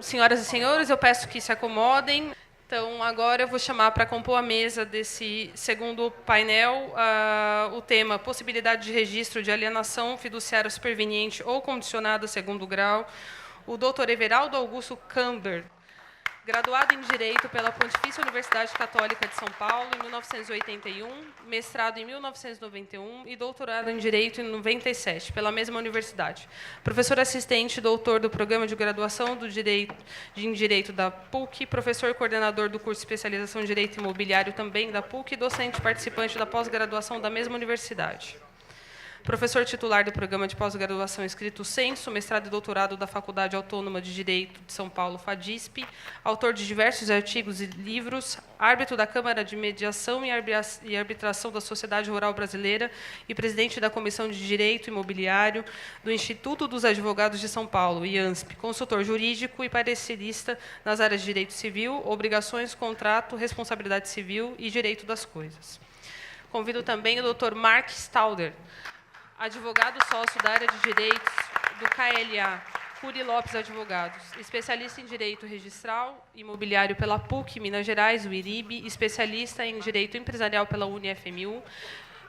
Senhoras e senhores, eu peço que se acomodem. Então, agora eu vou chamar para compor a mesa desse segundo painel o tema possibilidade de registro de alienação fiduciária superveniente ou condicionada segundo grau, o Dr. Everaldo Augusto Kambler, graduado em Direito pela Pontifícia Universidade Católica de São Paulo em 1981, mestrado em 1991 e doutorado em Direito em 97, pela mesma universidade. Professor assistente e doutor do Programa de Graduação em Direito da PUC, professor coordenador do curso de especialização em Direito Imobiliário também da PUC e docente participante da pós-graduação da mesma universidade. Professor titular do Programa de Pós-Graduação Estrito Sensu, mestrado e doutorado da Faculdade Autônoma de Direito de São Paulo, FADISP, autor de diversos artigos e livros, árbitro da Câmara de Mediação e Arbitração da Sociedade Rural Brasileira e presidente da Comissão de Direito Imobiliário do Instituto dos Advogados de São Paulo, IANSP, consultor jurídico e parecerista nas áreas de direito civil, obrigações, contrato, responsabilidade civil e direito das coisas. Convido também o Dr. Mark Stauder, advogado sócio da área de direitos do KLA, Cury Lopes Advogados, especialista em direito registral imobiliário pela PUC, Minas Gerais, o IRIB, especialista em direito empresarial pela UniFMU,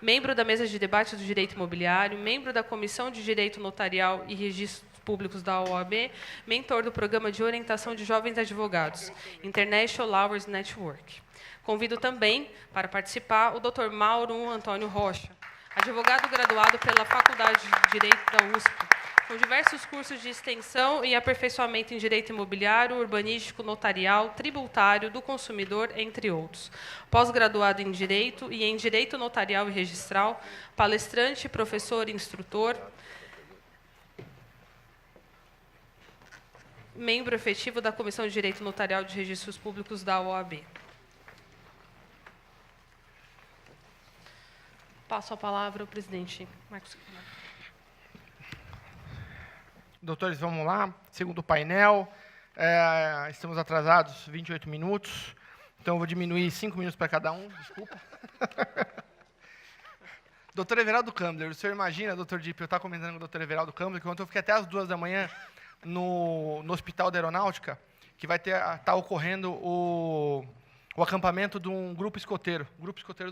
membro da mesa de debate do direito imobiliário, membro da Comissão de Direito Notarial e Registros Públicos da OAB, mentor do Programa de Orientação de Jovens Advogados, International Lawyers Network. Convido também, para participar, o Dr. Mauro Antônio Rocha, advogado graduado pela Faculdade de Direito da USP, com diversos cursos de extensão e aperfeiçoamento em Direito Imobiliário, Urbanístico, Notarial, Tributário, do Consumidor, entre outros. Pós-graduado em Direito e em Direito Notarial e Registral, palestrante, professor e instrutor, membro efetivo da Comissão de Direito Notarial de Registros Públicos da OAB. Passo a palavra ao presidente Marcos. Doutores, vamos lá. Segundo painel. Estamos atrasados 28 minutos. Então, eu vou diminuir 5 minutos para cada um. Desculpa. Doutor Everaldo Kambler. O senhor imagina, doutor Dipp, eu estava comentando com o doutor Everaldo Kambler, que ontem eu fiquei até às 2 da manhã no Hospital da Aeronáutica, que vai estar ocorrendo o acampamento de um grupo escoteiro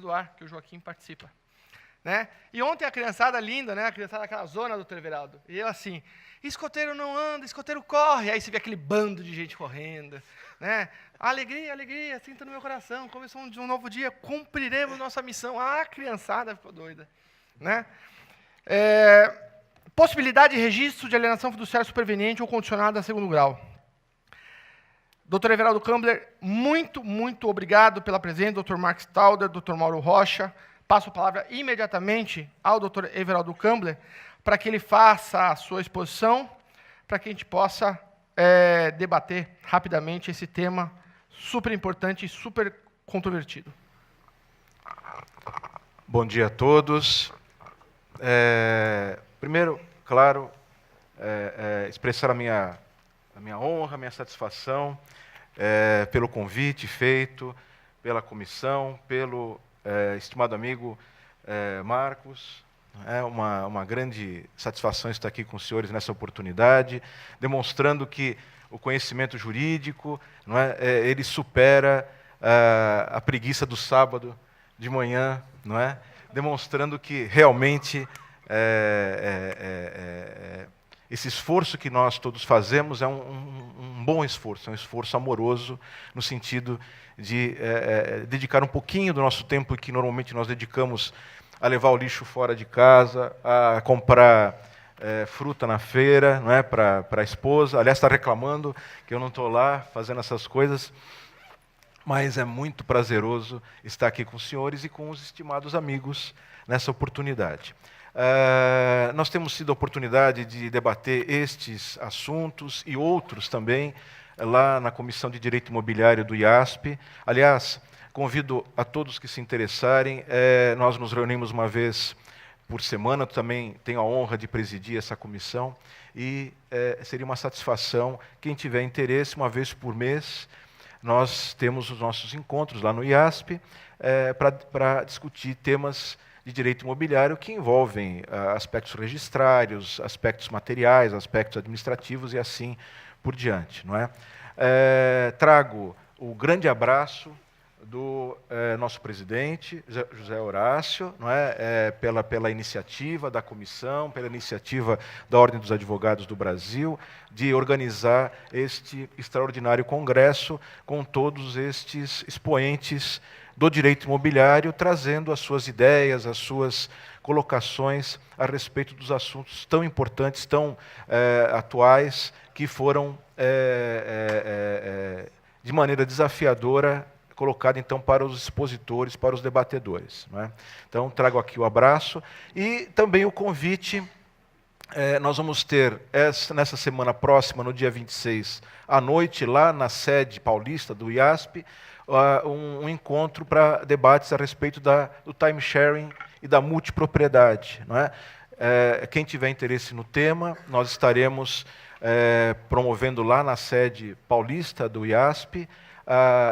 do ar, que o Joaquim participa. Né? E ontem a criançada linda, né? A criançada daquela zona, doutor Everaldo, e eu assim, escoteiro não anda, escoteiro corre. Aí você vê aquele bando de gente correndo. Né? Alegria, alegria, sinta no meu coração, começou um novo dia, cumpriremos nossa missão. A criançada ficou doida. Né? Possibilidade de registro de alienação fiduciária superveniente ou condicionada a segundo grau. Doutor Everaldo Kambler, muito, muito obrigado pela presença, Dr. Mark Stauder, Dr. Mauro Rocha. Passo a palavra imediatamente ao Dr. Everaldo Kambler para que ele faça a sua exposição, para que a gente possa debater rapidamente esse tema super importante e super controvertido. Bom dia a todos. Primeiro, claro, expressar a minha honra, a minha satisfação pelo convite feito, pela comissão, pelo estimado amigo Marcos. É uma grande satisfação estar aqui com os senhores nessa oportunidade, demonstrando que o conhecimento jurídico, não é, ele supera a preguiça do sábado de manhã, não é? Demonstrando que realmente esse esforço que nós todos fazemos é um bom esforço, é um esforço amoroso, no sentido de dedicar um pouquinho do nosso tempo que normalmente nós dedicamos a levar o lixo fora de casa, a comprar fruta na feira, não é, para a esposa. Aliás, está reclamando que eu não estou lá fazendo essas coisas, mas é muito prazeroso estar aqui com os senhores e com os estimados amigos nessa oportunidade. Nós temos tido a oportunidade de debater estes assuntos e outros também lá na Comissão de Direito Imobiliário do IASP. Aliás, convido a todos que se interessarem, nós nos reunimos uma vez por semana, também tenho a honra de presidir essa comissão, e seria uma satisfação, quem tiver interesse, uma vez por mês, nós temos os nossos encontros lá no IASP, para discutir temas de direito imobiliário que envolvem aspectos registrários, aspectos materiais, aspectos administrativos e assim por diante. Não é? Trago o grande abraço do nosso presidente, José Horácio, não é? Pela iniciativa da comissão, pela iniciativa da Ordem dos Advogados do Brasil, de organizar este extraordinário congresso com todos estes expoentes do direito imobiliário, trazendo as suas ideias, as suas colocações a respeito dos assuntos tão importantes, tão atuais, que foram, de maneira desafiadora, colocado, então, para os expositores, para os debatedores. Não é? Então, trago aqui o abraço e também o convite. Nós vamos ter, nessa semana próxima, no dia 26, à noite, lá na sede paulista do IASP, um encontro para debates a respeito do time-sharing e da multipropriedade. Não é? Quem tiver interesse no tema, nós estaremos promovendo lá na sede paulista do IASP,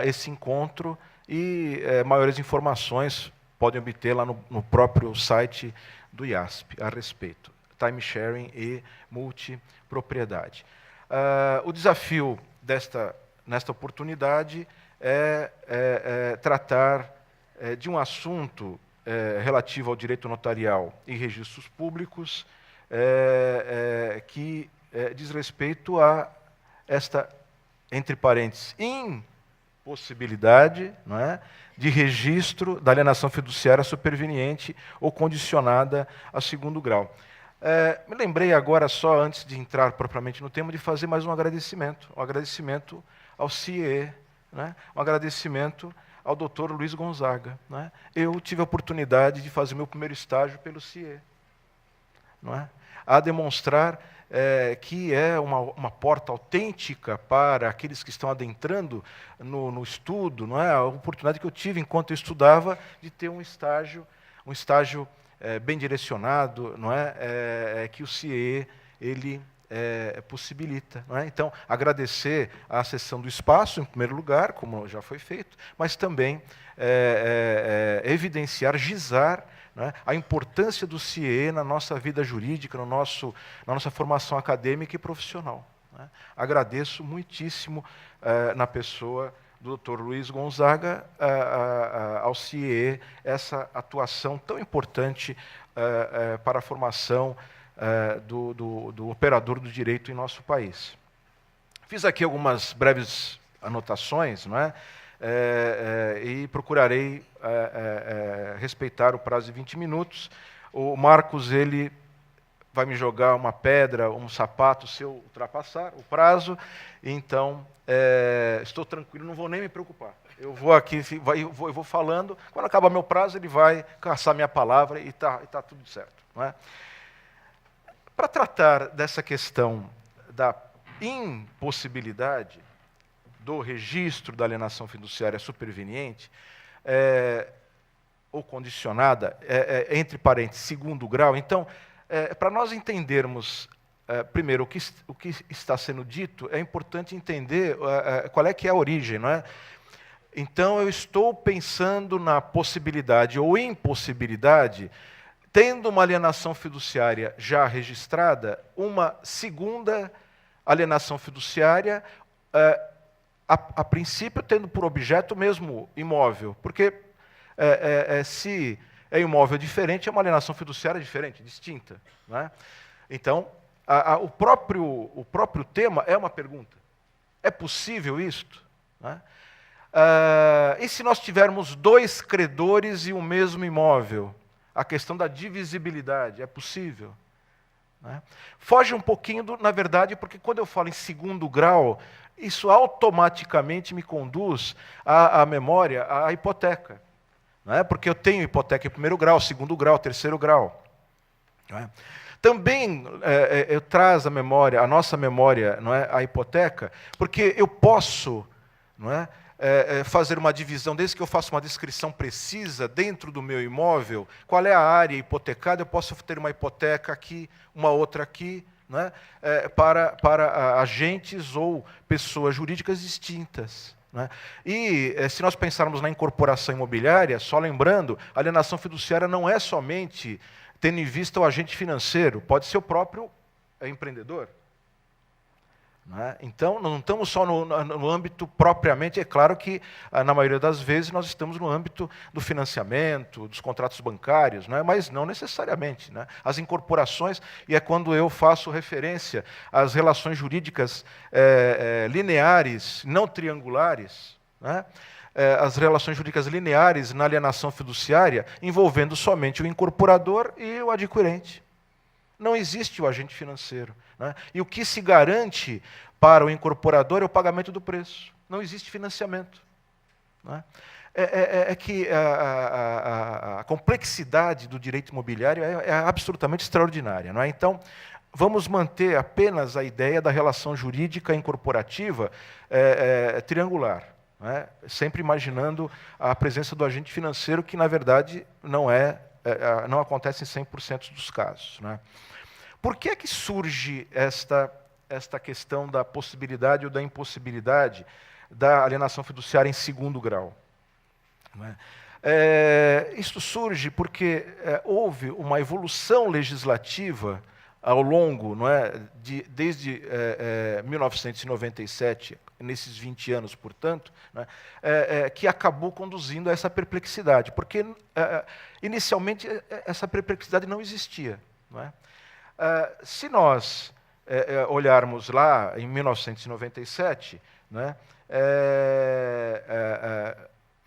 esse encontro, e maiores informações podem obter lá no próprio site do IASP a respeito. Time sharing e multipropriedade. O desafio nesta oportunidade é tratar de um assunto relativo ao direito notarial e registros públicos, que diz respeito a esta, entre parênteses, impossibilidade, não é, de registro da alienação fiduciária superveniente ou condicionada a segundo grau. Me lembrei agora, só antes de entrar propriamente no tema, de fazer mais um agradecimento ao CIE, né, um agradecimento ao Dr. Luiz Gonzaga. Né. Eu tive a oportunidade de fazer meu primeiro estágio pelo CIE, não é, a demonstrar que é uma porta autêntica para aqueles que estão adentrando no estudo, não é? A oportunidade que eu tive enquanto eu estudava de ter um estágio bem direcionado, não é? Que o CIE ele possibilita, não é? Então, agradecer à Seção do Espaço, em primeiro lugar, como já foi feito, mas também evidenciar, gizar, né, a importância do CIE na nossa vida jurídica, na nossa formação acadêmica e profissional. Né. Agradeço muitíssimo, na pessoa do Dr. Luiz Gonzaga, ao CIE, essa atuação tão importante para a formação do operador do direito em nosso país. Fiz aqui algumas breves anotações, não é? E procurarei respeitar o prazo de 20 minutos. O Marcos ele vai me jogar uma pedra, um sapato, se eu ultrapassar o prazo, então estou tranquilo, não vou nem me preocupar. Eu vou aqui, eu vou falando, quando acabar meu prazo, ele vai caçar minha palavra e está tudo certo. Não é? Para tratar dessa questão da impossibilidade do registro da alienação fiduciária superveniente, ou condicionada, entre parênteses, segundo grau. Então, para nós entendermos, primeiro, o que está sendo dito, é importante entender qual é que é a origem, não é? Então, eu estou pensando na possibilidade ou impossibilidade, tendo uma alienação fiduciária já registrada, uma segunda alienação fiduciária, a princípio, tendo por objeto o mesmo imóvel, porque se é imóvel diferente, é uma alienação fiduciária diferente, distinta. Né? Então, o próprio tema é uma pergunta. É possível isto? Né? E se nós tivermos dois credores e o mesmo imóvel? A questão da divisibilidade, é possível? Né? Foge um pouquinho, na verdade, porque quando eu falo em segundo grau, isso automaticamente me conduz à memória, à hipoteca. Não é? Porque eu tenho hipoteca em primeiro grau, segundo grau, terceiro grau. Não é? Também eu traz a nossa memória, não é, a hipoteca, porque eu posso, não é, fazer uma divisão, desde que eu faça uma descrição precisa dentro do meu imóvel, qual é a área hipotecada, eu posso ter uma hipoteca aqui, uma outra aqui, né, para agentes ou pessoas jurídicas distintas. Né. E se nós pensarmos na incorporação imobiliária, só lembrando, a alienação fiduciária não é somente tendo em vista o agente financeiro, pode ser o próprio empreendedor. né? Então, não estamos só no âmbito propriamente, é claro que, na maioria das vezes, nós estamos no âmbito do financiamento, dos contratos bancários, né? Mas não necessariamente, né? As incorporações, e é quando eu faço referência às relações jurídicas lineares, não triangulares, né? As relações jurídicas lineares na alienação fiduciária, envolvendo somente o incorporador e o adquirente. Não existe o agente financeiro, né? E o que se garante para o incorporador é o pagamento do preço. Não existe financiamento, né? É que a complexidade do direito imobiliário é absolutamente extraordinária, não é? Então, vamos manter apenas a ideia da relação jurídica incorporativa triangular, né? Sempre imaginando a presença do agente financeiro, que, na verdade, não acontece em 100% dos casos, né? Por que é que surge esta questão da possibilidade ou da impossibilidade da alienação fiduciária em segundo grau, né? Isso surge porque houve uma evolução legislativa ao longo, não é, desde 1997, nesses 20 anos, portanto, né, que acabou conduzindo a essa perplexidade, porque inicialmente essa perplexidade não existia, não é? Se nós olharmos lá em 1997, né,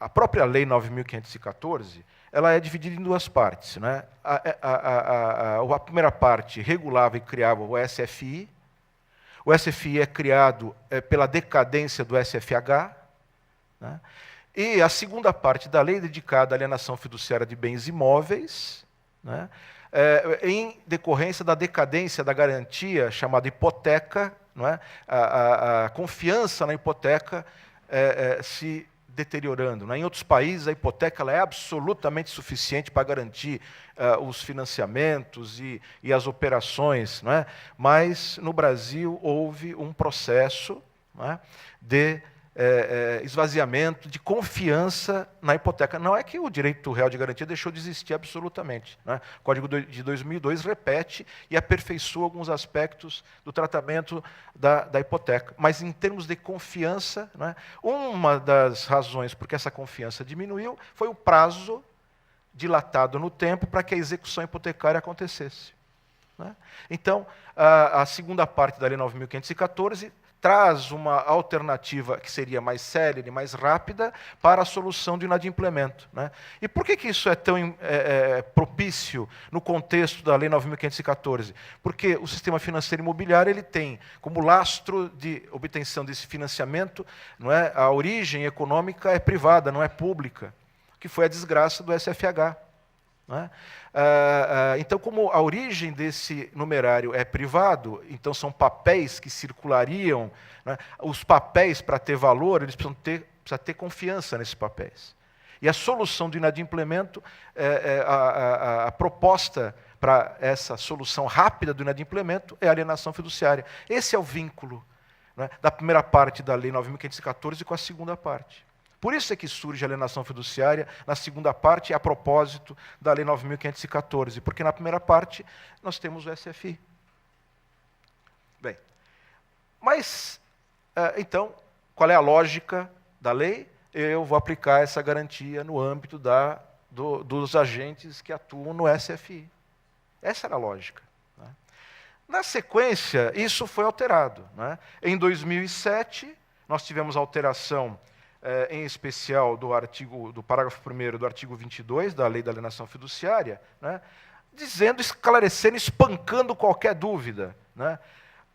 a própria Lei 9.514, ela é dividida em duas partes, né? A primeira parte regulava e criava o SFI. O SFI é criado pela decadência do SFH, né? E a segunda parte da lei dedicada à alienação fiduciária de bens imóveis, né, em decorrência da decadência da garantia chamada hipoteca, não é? A confiança na hipoteca se deteriorando, né? Em outros países, a hipoteca ela é absolutamente suficiente para garantir os financiamentos e as operações, não é? Mas, no Brasil, houve um processo, não é, de esvaziamento de confiança na hipoteca. Não é que o direito real de garantia deixou de existir absolutamente, né? O Código de 2002 repete e aperfeiçoa alguns aspectos do tratamento da hipoteca. Mas, em termos de confiança, né, uma das razões por que essa confiança diminuiu foi o prazo dilatado no tempo para que a execução hipotecária acontecesse, né? Então, a segunda parte da Lei 9.514 traz uma alternativa que seria mais célere, mais rápida, para a solução do inadimplemento, né? E por que isso é tão propício no contexto da Lei 9.514? Porque o sistema financeiro imobiliário ele tem como lastro de obtenção desse financiamento, não é, a origem econômica é privada, não é pública, que foi a desgraça do SFH, né? Então, como a origem desse numerário é privado, então são papéis que circulariam, né? Os papéis, para ter valor, eles precisam ter confiança nesses papéis. E a solução do inadimplemento, a proposta para essa solução rápida do inadimplemento é a alienação fiduciária. Esse é o vínculo, né, da primeira parte da Lei 9.514 com a segunda parte. Por isso é que surge a alienação fiduciária na segunda parte, a propósito da Lei 9.514, porque na primeira parte nós temos o SFI. Bem, mas, então, qual é a lógica da lei? Eu vou aplicar essa garantia no âmbito dos agentes que atuam no SFI. Essa era a lógica, né? Na sequência, isso foi alterado, né? Em 2007, nós tivemos alteração, em especial do parágrafo 1º do artigo 22 da Lei da Alienação Fiduciária, né, dizendo, esclarecendo, espancando qualquer dúvida, né,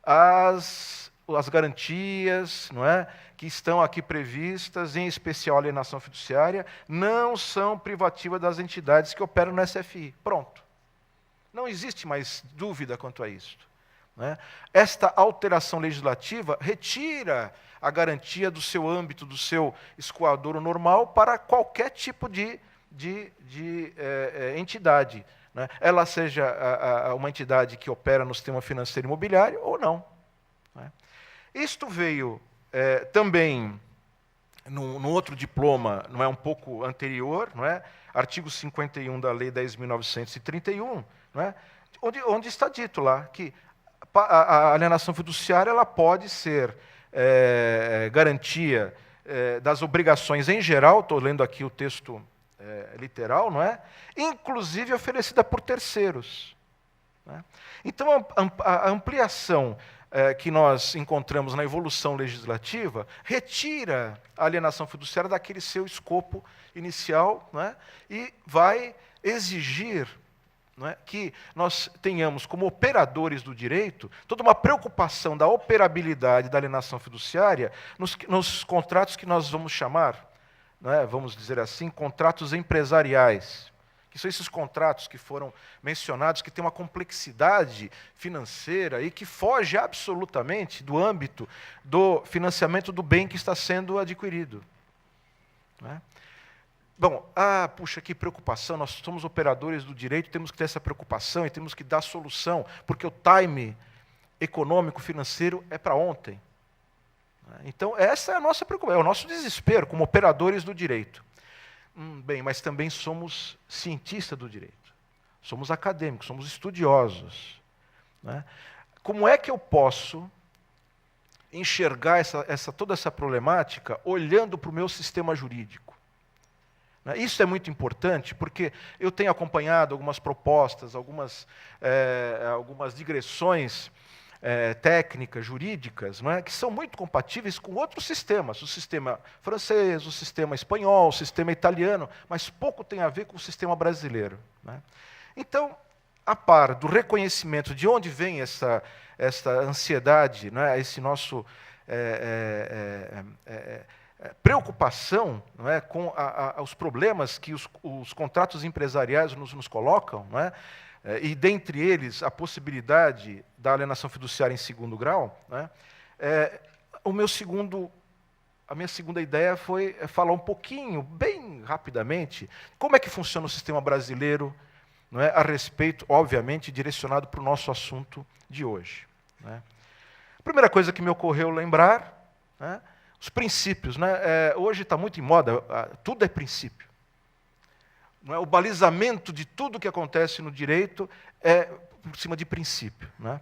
as garantias, não é, que estão aqui previstas, em especial a alienação fiduciária, não são privativas das entidades que operam no SFI. Pronto. Não existe mais dúvida quanto a isso, né? Esta alteração legislativa retira a garantia do seu âmbito, do seu escoadouro normal para qualquer tipo de entidade, né? Ela seja uma entidade que opera no sistema financeiro imobiliário ou não, né? Isto veio também num outro diploma, não é, um pouco anterior, não é? Artigo 51 da Lei 10.931, não é? Onde está dito lá que a alienação fiduciária ela pode ser garantia das obrigações em geral, estou lendo aqui o texto literal, não é? Inclusive oferecida por terceiros. Né? Então, a ampliação que nós encontramos na evolução legislativa retira a alienação fiduciária daquele seu escopo inicial, não é? E vai exigir, não é, que nós tenhamos, como operadores do direito, toda uma preocupação da operabilidade da alienação fiduciária nos contratos que nós vamos chamar, não é, vamos dizer assim, contratos empresariais, que são esses contratos que foram mencionados, que têm uma complexidade financeira e que foge absolutamente do âmbito do financiamento do bem que está sendo adquirido. Não é? Bom, puxa, que preocupação, nós somos operadores do direito, temos que ter essa preocupação e temos que dar solução, porque o time econômico, financeiro é para ontem. Então, essa é a nossa preocupação, é o nosso desespero como operadores do direito. Bem, mas também somos cientistas do direito, somos acadêmicos, somos estudiosos. Né? Como é que eu posso enxergar toda essa problemática olhando para o meu sistema jurídico? Isso é muito importante, porque eu tenho acompanhado algumas propostas, algumas digressões técnicas, jurídicas, não é? Que são muito compatíveis com outros sistemas, o sistema francês, o sistema espanhol, o sistema italiano, mas pouco tem a ver com o sistema brasileiro. Né? Então, a par do reconhecimento de onde vem essa ansiedade, não é? Esse nosso preocupação, não é? Com os problemas que os contratos empresariais nos colocam, não é? E, dentre eles, a possibilidade da alienação fiduciária em segundo grau, né? A minha segunda ideia foi falar um pouquinho, bem rapidamente, como é que funciona o sistema brasileiro, não é? A respeito, obviamente, direcionado para o nosso assunto de hoje. Né? A primeira coisa que me ocorreu lembrar, né? Os princípios. Né? Hoje está muito em moda, tudo é princípio. O balizamento de tudo que acontece no direito é por cima de princípio. Né?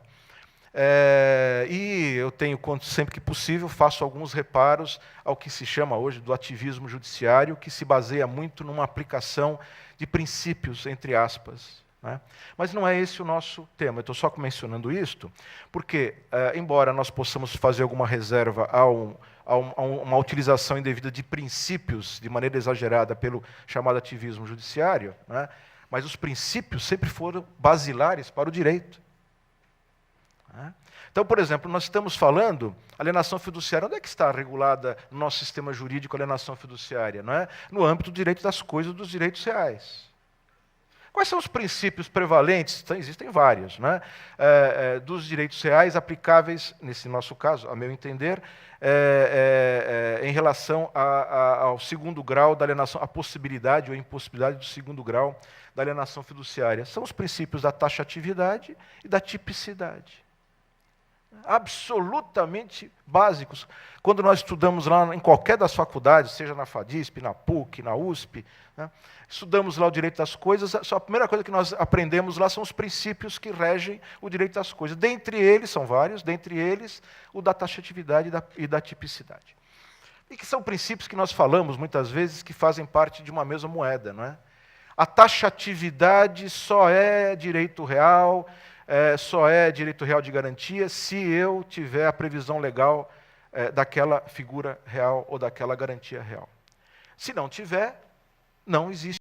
E eu tenho, sempre que possível, faço alguns reparos ao que se chama hoje do ativismo judiciário, que se baseia muito numa aplicação de princípios, entre aspas. Né? Mas não é esse o nosso tema. Eu estou só mencionando isto, porque, embora nós possamos fazer alguma reserva a uma utilização indevida de princípios de maneira exagerada pelo chamado ativismo judiciário, né? Mas os princípios sempre foram basilares para o direito. Né? Então, por exemplo, nós estamos falando alienação fiduciária. Onde é que está regulada no nosso sistema jurídico a alienação fiduciária? Não é? No âmbito do direito das coisas, dos direitos reais. Quais são os princípios prevalentes? Existem vários, né? Dos direitos reais aplicáveis, nesse nosso caso, a meu entender, em relação ao segundo grau da alienação, a possibilidade ou impossibilidade do segundo grau da alienação fiduciária. São os princípios da taxatividade e da tipicidade. Absolutamente básicos. Quando nós estudamos lá em qualquer das faculdades, seja na FADISP, na PUC, na USP, né, estudamos lá o direito das coisas, a primeira coisa que nós aprendemos lá são os princípios que regem o direito das coisas. Dentre eles, são vários, dentre eles, o da taxatividade e da tipicidade. E que são princípios que nós falamos muitas vezes que fazem parte de uma mesma moeda. Não é? A taxatividade só é direito real, só é direito real de garantia se eu tiver a previsão legal daquela figura real ou daquela garantia real. Se não tiver, não existe